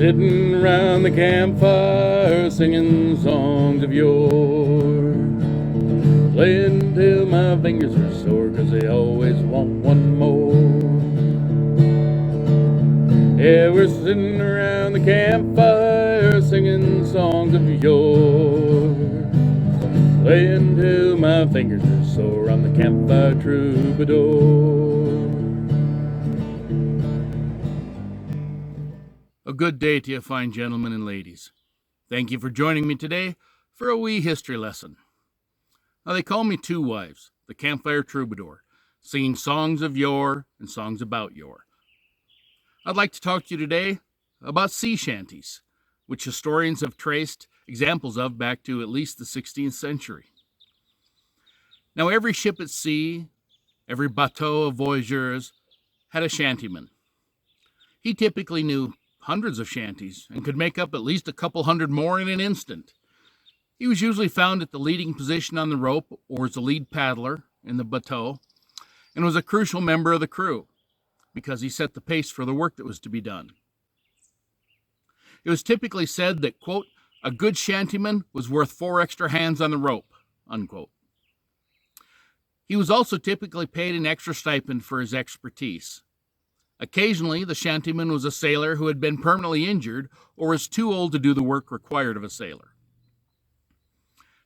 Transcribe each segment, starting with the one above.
Sitting around the campfire singing songs of yore, playing till my fingers are sore 'cause they always want one more. Yeah, we're sitting around the campfire singing songs of yore, playing till my fingers are sore on the campfire troubadour. A good day to you, fine gentlemen and ladies. Thank you for joining me today for a wee history lesson. Now, they call me Two Wives, the campfire troubadour, singing songs of yore and songs about yore. I'd like to talk to you today about sea shanties, which historians have traced examples of back to at least the 16th century. Now, every ship at sea, every bateau of voyagers, had a shantyman. He typically knew hundreds of shanties and could make up at least a couple hundred more in an instant. He was usually found at the leading position on the rope or as the lead paddler in the bateau, and was a crucial member of the crew because he set the pace for the work that was to be done. It was typically said that, quote, a good shantyman was worth 4 extra hands on the rope, unquote. He was also typically paid an extra stipend for his expertise. Occasionally, the shantyman was a sailor who had been permanently injured or was too old to do the work required of a sailor.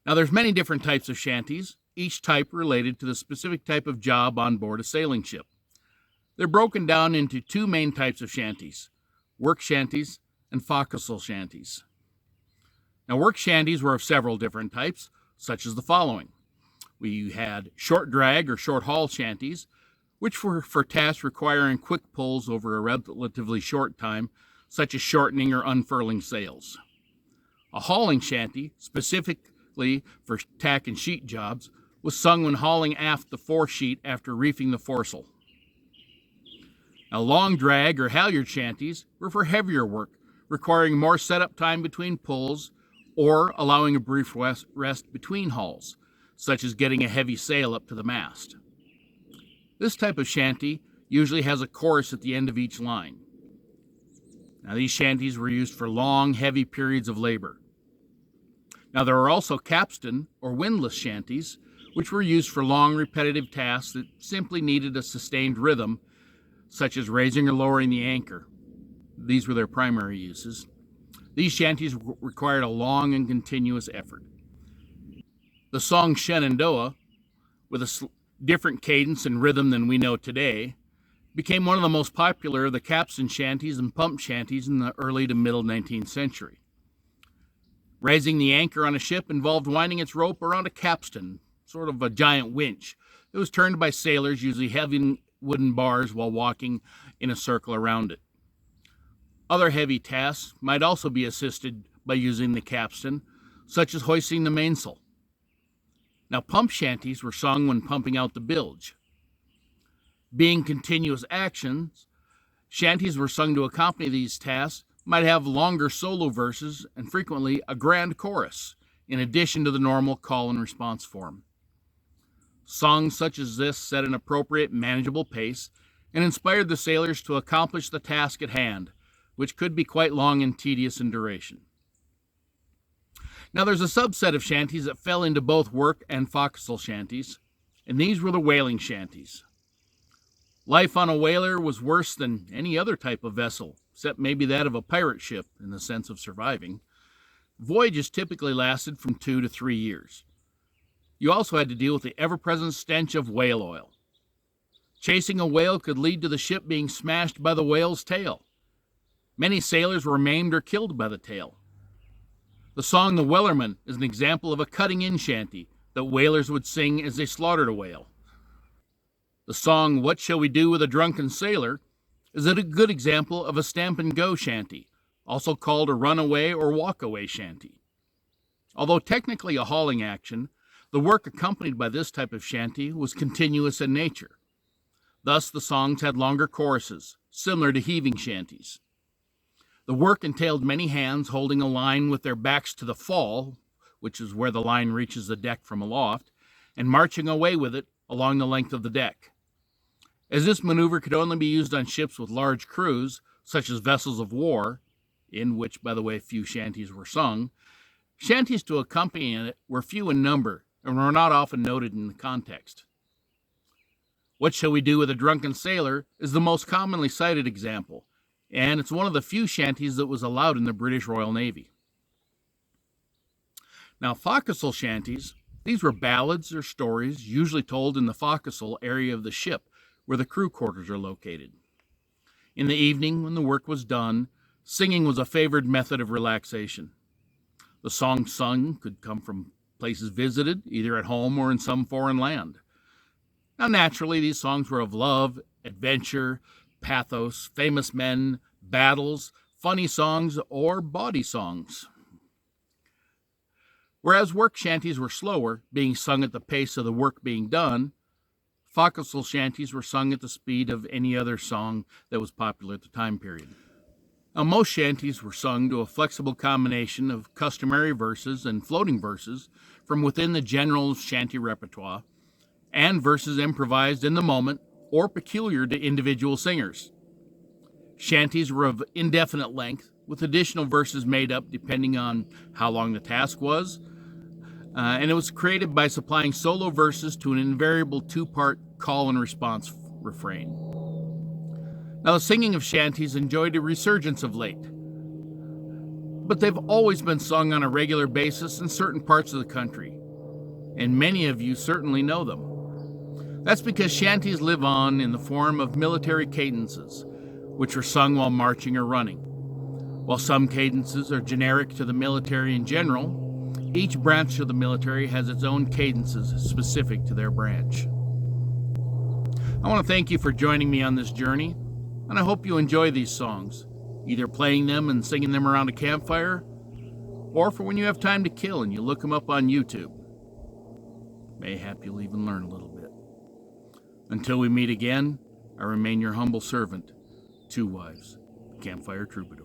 Now, there's many different types of shanties, each type related to the specific type of job on board a sailing ship. They're broken down into 2 main types of shanties, work shanties and forecastle shanties. Now, work shanties were of several different types, such as the following. We had short drag or short haul shanties, which were for tasks requiring quick pulls over a relatively short time, such as shortening or unfurling sails. A hauling shanty, specifically for tack and sheet jobs, was sung when hauling aft the foresheet after reefing the foresail. Now, long drag or halyard shanties were for heavier work, requiring more setup time between pulls or allowing a brief rest between hauls, such as getting a heavy sail up to the mast. This type of shanty usually has a chorus at the end of each line. Now, these shanties were used for long, heavy periods of labor. Now, there are also capstan or windlass shanties, which were used for long, repetitive tasks that simply needed a sustained rhythm, such as raising or lowering the anchor. These were their primary uses. These shanties required a long and continuous effort. The song Shenandoah, with a different cadence and rhythm than we know today, became one of the most popular of the capstan shanties and pump shanties in the early to middle 19th century. Raising the anchor on a ship involved winding its rope around a capstan, sort of a giant winch. It was turned by sailors, usually heavy wooden bars, while walking in a circle around it. Other heavy tasks might also be assisted by using the capstan, such as hoisting the mainsail. Now, pump shanties were sung when pumping out the bilge. Being continuous actions, shanties were sung to accompany these tasks, might have longer solo verses and frequently a grand chorus, in addition to the normal call and response form. Songs such as this set an appropriate, manageable pace and inspired the sailors to accomplish the task at hand, which could be quite long and tedious in duration. Now, there's a subset of shanties that fell into both work and forecastle shanties, and these were the whaling shanties. Life on a whaler was worse than any other type of vessel, except maybe that of a pirate ship in the sense of surviving. Voyages typically lasted from 2 to 3 years. You also had to deal with the ever-present stench of whale oil. Chasing a whale could lead to the ship being smashed by the whale's tail. Many sailors were maimed or killed by the tail. The song The Wellerman is an example of a cutting-in shanty that whalers would sing as they slaughtered a whale. The song What Shall We Do with a Drunken Sailor is a good example of a stamp-and-go shanty, also called a runaway or walk-away shanty. Although technically a hauling action, the work accompanied by this type of shanty was continuous in nature. Thus, the songs had longer choruses, similar to heaving shanties. The work entailed many hands holding a line with their backs to the fall, which is where the line reaches the deck from aloft, and marching away with it along the length of the deck. As this maneuver could only be used on ships with large crews, such as vessels of war, in which, by the way, few shanties were sung, shanties to accompany it were few in number and were not often noted in the context. What Shall We Do with a Drunken Sailor is the most commonly cited example, and it's one of the few shanties that was allowed in the British Royal Navy. Now, forecastle shanties, these were ballads or stories usually told in the forecastle area of the ship where the crew quarters are located. In the evening, when the work was done, singing was a favored method of relaxation. The songs sung could come from places visited, either at home or in some foreign land. Now, naturally, these songs were of love, adventure, pathos, famous men, battles, funny songs, or bawdy songs. Whereas work shanties were slower, being sung at the pace of the work being done, forecastle shanties were sung at the speed of any other song that was popular at the time period. Now, most shanties were sung to a flexible combination of customary verses and floating verses from within the general shanty repertoire, and verses improvised in the moment or peculiar to individual singers. Shanties were of indefinite length, with additional verses made up depending on how long the task was, and it was created by supplying solo verses to an invariable two-part call and response refrain. Now, the singing of shanties enjoyed a resurgence of late, but they've always been sung on a regular basis in certain parts of the country, and many of you certainly know them. That's because shanties live on in the form of military cadences, which are sung while marching or running. While some cadences are generic to the military in general, each branch of the military has its own cadences specific to their branch. I want to thank you for joining me on this journey, and I hope you enjoy these songs, either playing them and singing them around a campfire, or for when you have time to kill and you look them up on YouTube. Mayhap you'll even learn a little bit. Until we meet again, I remain your humble servant, Two Wives, Campfire Troubadour.